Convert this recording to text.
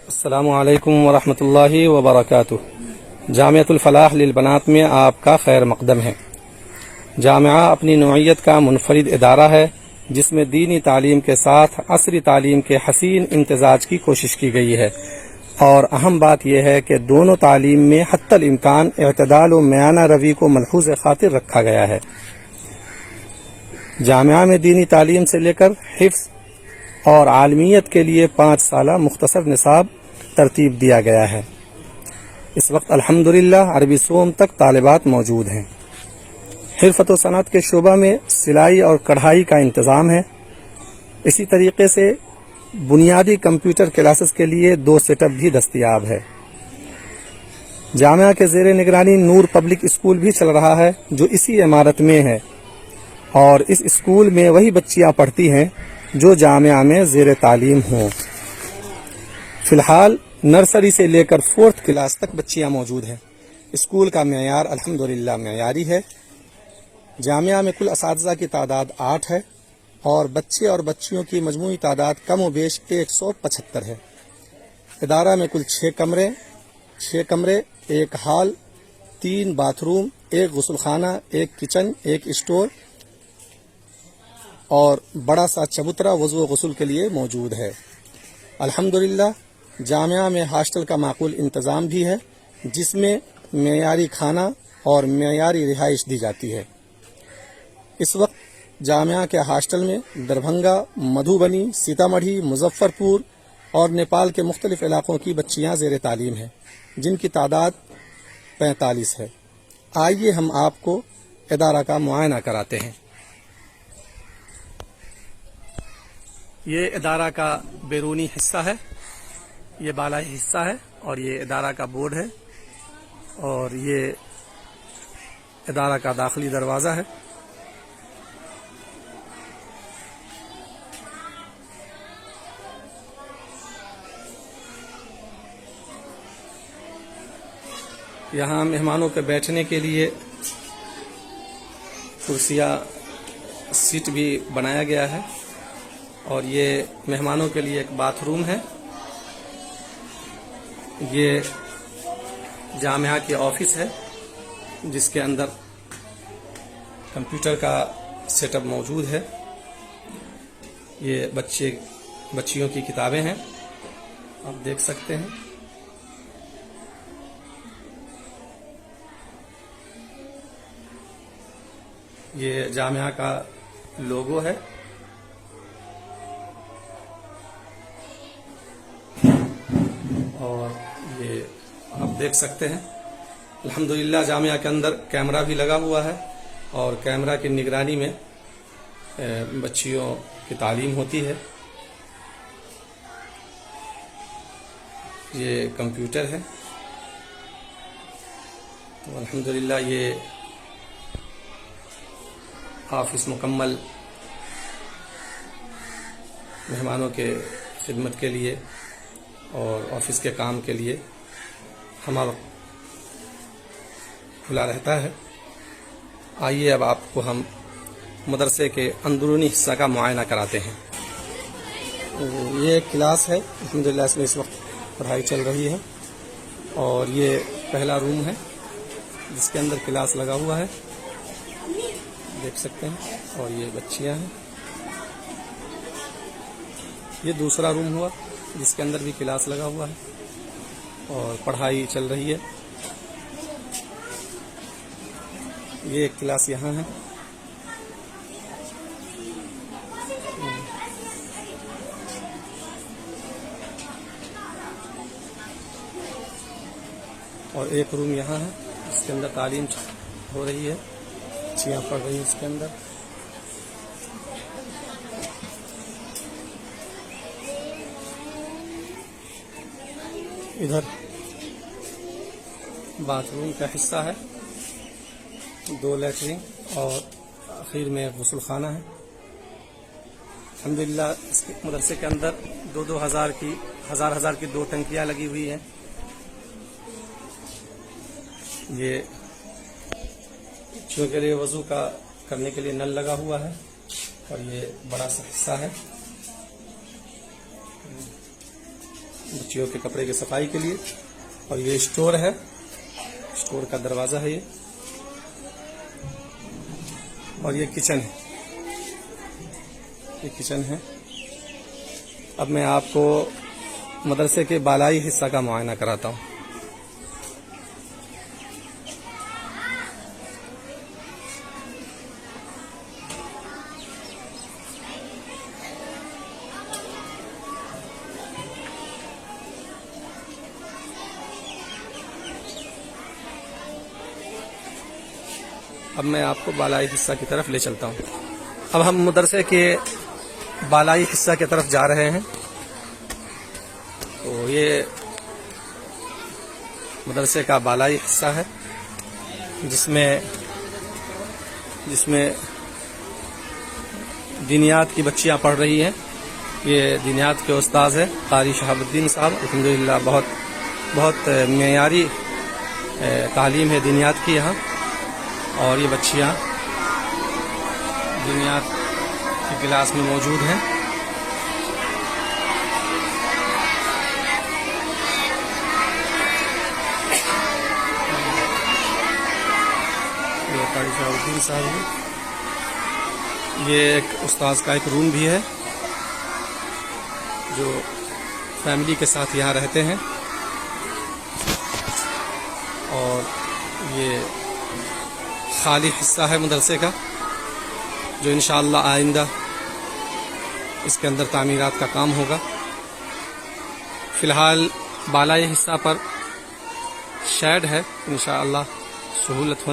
السلام علیکم ورحمۃ اللہ وبرکاتہ۔ جامعۃ الفلاح للبنات میں آپ کا خیر مقدم ہے۔ جامعہ اپنی نوعیت کا منفرد ادارہ ہے جس میں دینی تعلیم کے ساتھ عصری تعلیم کے حسین امتزاج کی کوشش کی گئی ہے، اور اہم بات یہ ہے کہ دونوں تعلیم میں حتی الامکان اعتدال و میانہ روی کو ملحوظ خاطر رکھا گیا ہے۔ جامعہ میں دینی تعلیم سے لے کر حفظ اور عالمیت کے لیے 5 سالہ مختصر نصاب ترتیب دیا گیا ہے۔ اس وقت الحمدللہ عربی سوم تک طالبات موجود ہیں۔ حرفت و صنعت کے شعبہ میں سلائی اور کڑھائی کا انتظام ہے۔ اسی طریقے سے بنیادی کمپیوٹر کلاسز کے لیے 2 سیٹ اپ بھی دستیاب ہے۔ جامعہ کے زیر نگرانی نور پبلک اسکول بھی چل رہا ہے جو اسی عمارت میں ہے، اور اس اسکول میں وہی بچیاں پڑھتی ہیں جو جامعہ میں زیر تعلیم ہوں۔ فی الحال نرسری سے لے کر 4th کلاس تک بچیاں موجود ہیں۔ اسکول کا معیار الحمدللہ معیاری ہے۔ جامعہ میں کل اساتذہ کی تعداد 8 ہے، اور بچے اور بچیوں کی مجموعی تعداد کم و بیش 175 ہے۔ ادارہ میں کل 6 کمرے، 1 ہال، 3 باتھ روم، 1 غسل خانہ، 1 کچن، 1 اسٹور اور بڑا سا چبوترا وضو و غسل کے لیے موجود ہے۔ الحمدللہ جامعہ میں ہاسٹل کا معقول انتظام بھی ہے جس میں معیاری کھانا اور معیاری رہائش دی جاتی ہے۔ اس وقت جامعہ کے ہاسٹل میں دربھنگا، مدھوبنی، سیتامڑھی، مظفر پور اور نیپال کے مختلف علاقوں کی بچیاں زیر تعلیم ہیں جن کی تعداد 45 ہے۔ آئیے ہم آپ کو ادارہ کا معائنہ کراتے ہیں۔ یہ ادارہ کا بیرونی حصہ ہے، یہ بالائی حصہ ہے، اور یہ ادارہ کا بورڈ ہے، اور یہ ادارہ کا داخلی دروازہ ہے۔ یہاں مہمانوں کے بیٹھنے کے لیے کرسیاں، سیٹ بھی بنایا گیا ہے، اور یہ مہمانوں کے لیے ایک باتھ روم ہے۔ یہ جامعہ کی آفس ہے جس کے اندر کمپیوٹر کا سیٹ اپ موجود ہے۔ یہ بچیوں کی کتابیں ہیں، آپ دیکھ سکتے ہیں۔ یہ جامعہ کا لوگو ہے، اور یہ آپ دیکھ سکتے ہیں۔ الحمدللہ جامعہ کے اندر کیمرہ بھی لگا ہوا ہے، اور کیمرہ کی نگرانی میں بچیوں کی تعلیم ہوتی ہے۔ یہ کمپیوٹر ہے، تو الحمدللہ یہ آفس مکمل مہمانوں کے خدمت کے لیے اور آفس کے کام کے لیے ہمارا کھلا رہتا ہے۔ آئیے اب آپ کو ہم مدرسے کے اندرونی حصہ کا معائنہ کراتے ہیں۔ یہ ایک کلاس ہے، الحمدللہ اس میں اس وقت پڑھائی چل رہی ہے، اور یہ پہلا روم ہے جس کے اندر کلاس لگا ہوا ہے، دیکھ سکتے ہیں، اور یہ بچیاں ہیں۔ یہ دوسرا روم ہوا جس کے اندر بھی کلاس لگا ہوا ہے اور پڑھائی چل رہی ہے۔ یہ ایک کلاس یہاں ہے۔ اور ایک روم یہاں ہے جس کے اندر تعلیم ہو رہی ہے، بچیاں پڑھ رہی ہیں اس کے اندر۔ ادھر باتھ روم کا حصہ ہے، 2 لیٹرین اور آخر میں غسل خانہ ہے۔ الحمدللہ اس مدرسے کے اندر 2-2 ہزار کی 2 ٹنکیاں لگی ہوئی ہیں۔ یہ بچوں کے لیے وضو کرنے کے لیے نل لگا ہوا ہے، اور یہ بڑا سا حصہ ہے۔ بچیوں کے کپڑے کی صفائی کے لیے. اور یہ اسٹور ہے, اسٹور کا دروازہ ہے یہ, اور یہ کچن ہے, یہ کچن ہے. اب میں آپ کو مدرسے کے بالائی حصہ کا معائنہ کراتا ہوں. اب میں آپ کو بالائی حصہ کی طرف لے چلتا ہوں. اب ہم مدرسے کے بالائی حصہ کی طرف جا رہے ہیں. تو یہ مدرسے کا بالائی حصہ ہے جس میں دینیات کی بچیاں پڑھ رہی ہیں. یہ دینیات کے استاذ ہیں قاری شہاب الدین صاحب. الحمدللہ بہت معیاری تعلیم ہے دینیات کی یہاں. اور یہ بچیاں دینیات کی کلاس میں موجود ہیں. یہ قاری شہاب الدین صاحب ہیں. یہ ایک استاذ کا ایک روم بھی ہے جو فیملی کے ساتھ یہاں رہتے ہیں. اور یہ خالی حصہ ہے مدرسے کا جو انشاءاللہ آئندہ اس کے اندر تعمیرات کا کام ہوگا. فی الحال بالائی حصہ پر شیڈ ہے, انشاءاللہ سہولت ہونے